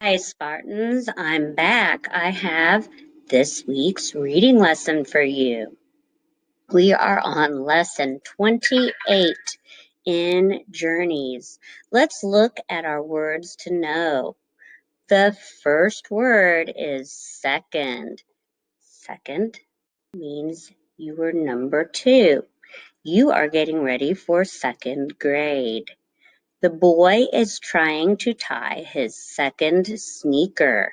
Hi, Spartans. I'm back. I have this week's reading lesson for you. We are on lesson 28 in Journeys. Let's look at our words to know. The first word is second. Second means you were number 2. You are getting ready for second grade. The boy is trying to tie his second sneaker.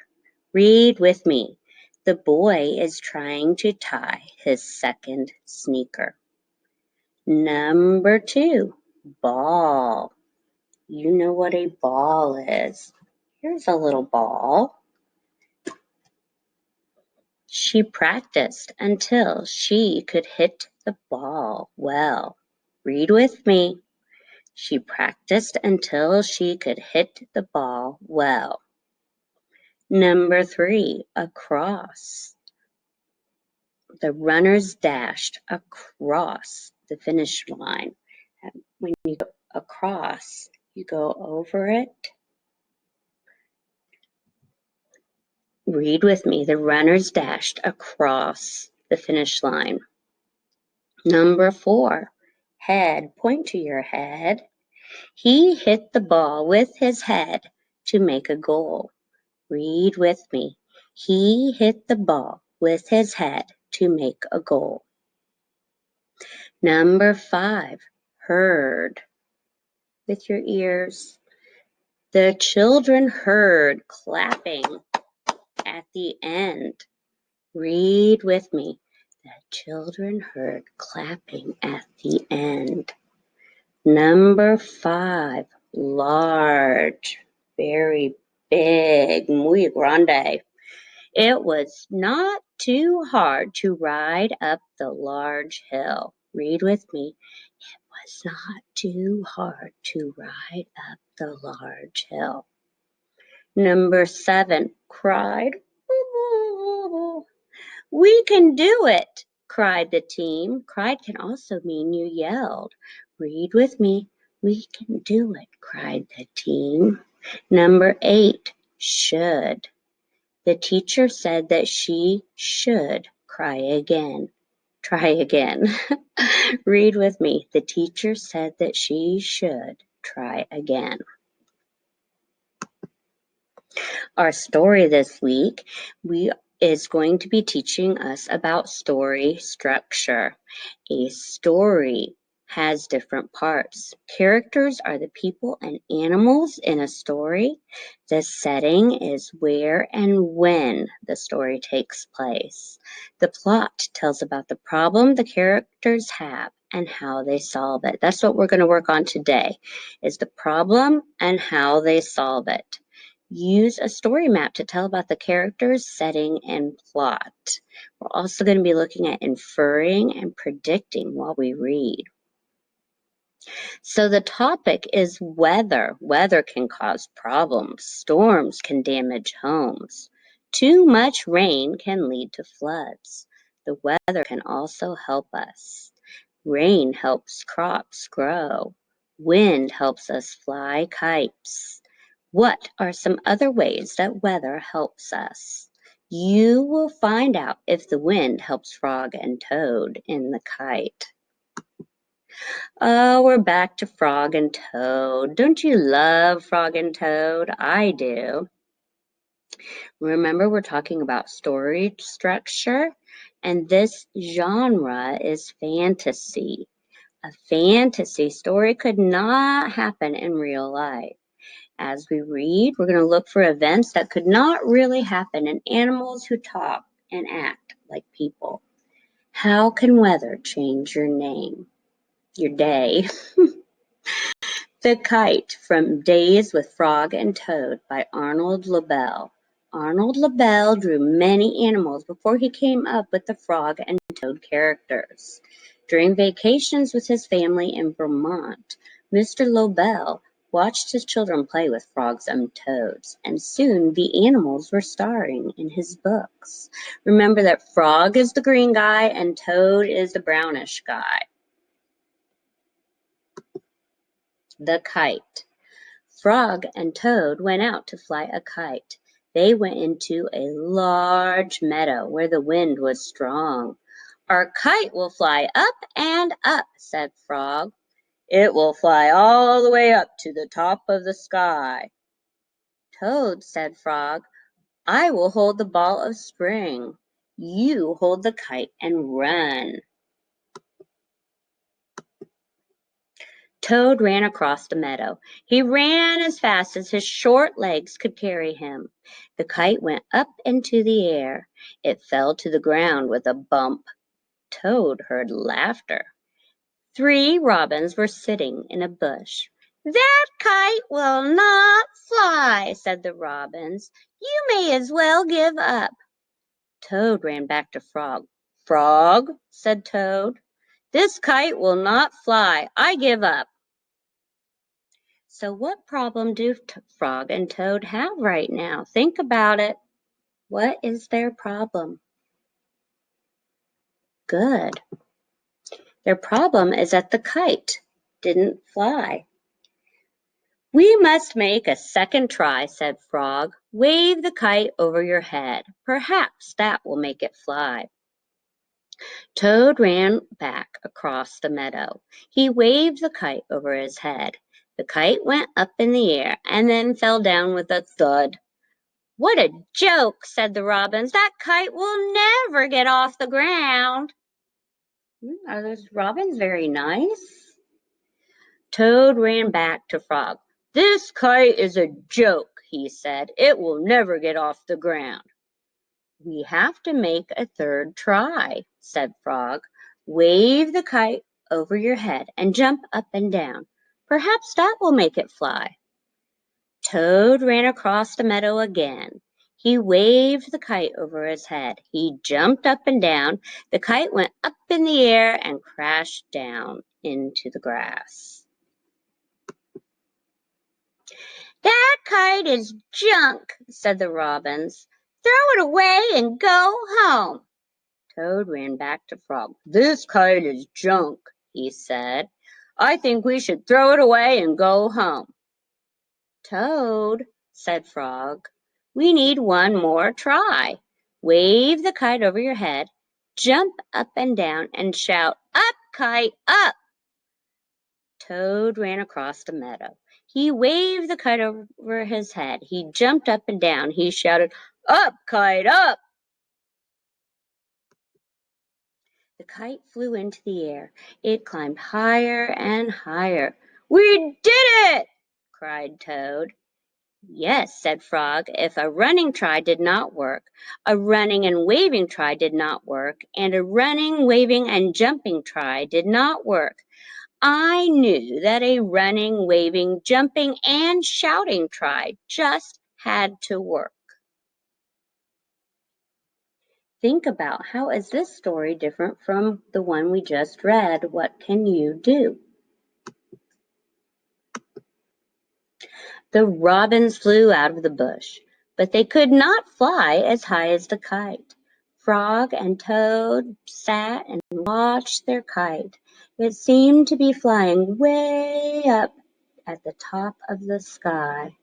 Read with me. The boy is trying to tie his second sneaker. Number 2, ball. You know what a ball is. Here's a little ball. She practiced until she could hit the ball well. Read with me. She practiced until she could hit the ball well. Number 3, across. The runners dashed across the finish line. When you go across, you go over it. Read with me. The runners dashed across the finish line. Number 4, head. Point to your head. He hit the ball with his head to make a goal. Read with me. He hit the ball with his head to make a goal. Number 5, heard. With your ears. The children heard clapping at the end. Read with me. The children heard clapping at the end. Number 5, large. Very big. Muy grande. It was not too hard to ride up the large hill. Read with me. It was not too hard to ride up the large hill. Number 7, cried. We can do it, cried the team. Cried can also mean you yelled. Read with me. We can do it, cried the team. Number 8, should. The teacher said that she should try again. Read with me. The teacher said that she should try again. Our story this week is going to be teaching us about story structure. A story has different parts. Characters are the people and animals in a story. The setting is where and when the story takes place. The plot tells about the problem the characters have and how they solve it. That's what we're going to work on today, is the problem and how they solve it. Use a story map to tell about the characters, setting, and plot. We're also going to be looking at inferring and predicting while we read. So the topic is weather. Weather can cause problems. Storms can damage homes. Too much rain can lead to floods. The weather can also help us. Rain helps crops grow. Wind helps us fly kites. What are some other ways that weather helps us? You will find out if the wind helps Frog and Toad in the kite. Oh, we're back to Frog and Toad. Don't you love Frog and Toad? I do. Remember, we're talking about story structure, and this genre is fantasy. A fantasy story could not happen in real life. As we read, we're going to look for events that could not really happen in animals who talk and act like people. How can weather change your day? The Kite from Days with Frog and Toad by Arnold Labelle. Arnold Labelle drew many animals before he came up with the Frog and Toad characters. During vacations with his family in Vermont, Mr. Labelle watched his children play with frogs and toads, and soon the animals were starring in his books. Remember that Frog is the green guy and Toad is the brownish guy. The Kite. Frog and Toad went out to fly a kite. They went into a large meadow where the wind was strong. Our kite will fly up and up, said Frog. It will fly all the way up to the top of the sky. Toad, said Frog, I will hold the ball of spring. You hold the kite and run. Toad ran across the meadow. He ran as fast as his short legs could carry him. The kite went up into the air. It fell to the ground with a bump. Toad heard laughter. 3 robins were sitting in a bush. That kite will not fly, said the robins. You may as well give up. Toad ran back to Frog. Frog, said Toad, this kite will not fly. I give up. So what problem do Frog and Toad have right now? Think about it. What is their problem? Good. Their problem is that the kite didn't fly. We must make a second try, said Frog. Wave the kite over your head. Perhaps that will make it fly. Toad ran back across the meadow. He waved the kite over his head. The kite went up in the air and then fell down with a thud. What a joke, said the robins. That kite will never get off the ground. Are those robins very nice? Toad ran back to Frog. This kite is a joke, he said. It will never get off the ground. We have to make a third try, said Frog. Wave the kite over your head and jump up and down. Perhaps that will make it fly. Toad ran across the meadow again. He waved the kite over his head. He jumped up and down. The kite went up in the air and crashed down into the grass. That kite is junk, said the robins. Throw it away and go home. Toad ran back to Frog. This kite is junk, he said. I think we should throw it away and go home. Toad, said Frog, we need one more try. Wave the kite over your head, jump up and down, and shout, Up, kite, up! Toad ran across the meadow. He waved the kite over his head. He jumped up and down. He shouted, Up, kite, up! The kite flew into the air. It climbed higher and higher. We did it! Cried Toad. Yes, said Frog, if a running try did not work, a running and waving try did not work, and a running, waving, and jumping try did not work. I knew that a running, waving, jumping, and shouting try just had to work. Think about how is this story different from the one we just read? What can you do? The robins flew out of the bush, but they could not fly as high as the kite. Frog and Toad sat and watched their kite. It seemed to be flying way up at the top of the sky.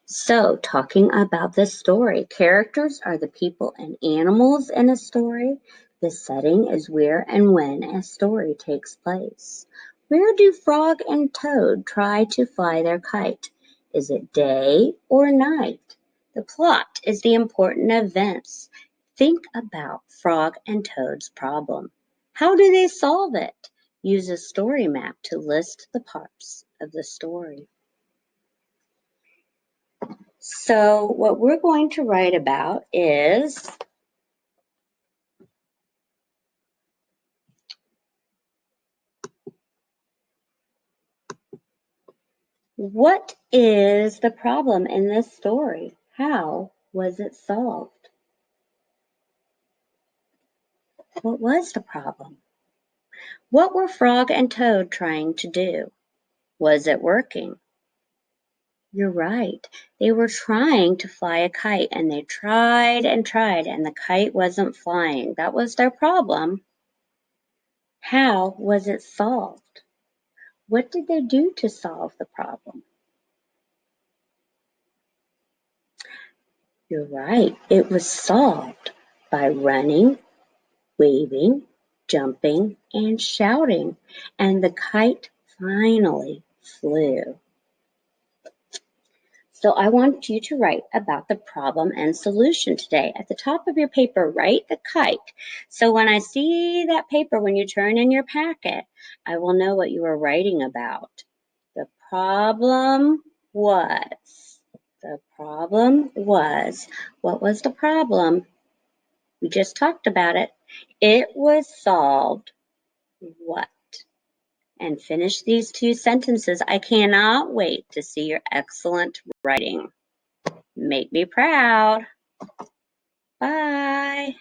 So, talking about this story, characters are the people and animals in a story. The setting is where and when a story takes place. Where do Frog and Toad try to fly their kite? Is it day or night? The plot is the important events. Think about Frog and Toad's problem. How do they solve it? Use a story map to list the parts of the story. So what we're going to write about is what is the problem in this story? How was it solved? What was the problem? What were Frog and Toad trying to do? Was it working? You're right. They were trying to fly a kite and they tried and tried and the kite wasn't flying. That was their problem. How was it solved? What did they do to solve the problem? You're right. It was solved by running, waving, jumping, and shouting, and the kite finally flew. So I want you to write about the problem and solution today. At the top of your paper, write the kite. So when I see that paper, when you turn in your packet, I will know what you are writing about. The problem was, what was the problem? We just talked about it. It was solved what? And finish these 2 sentences. I cannot wait to see your excellent writing. Make me proud. Bye.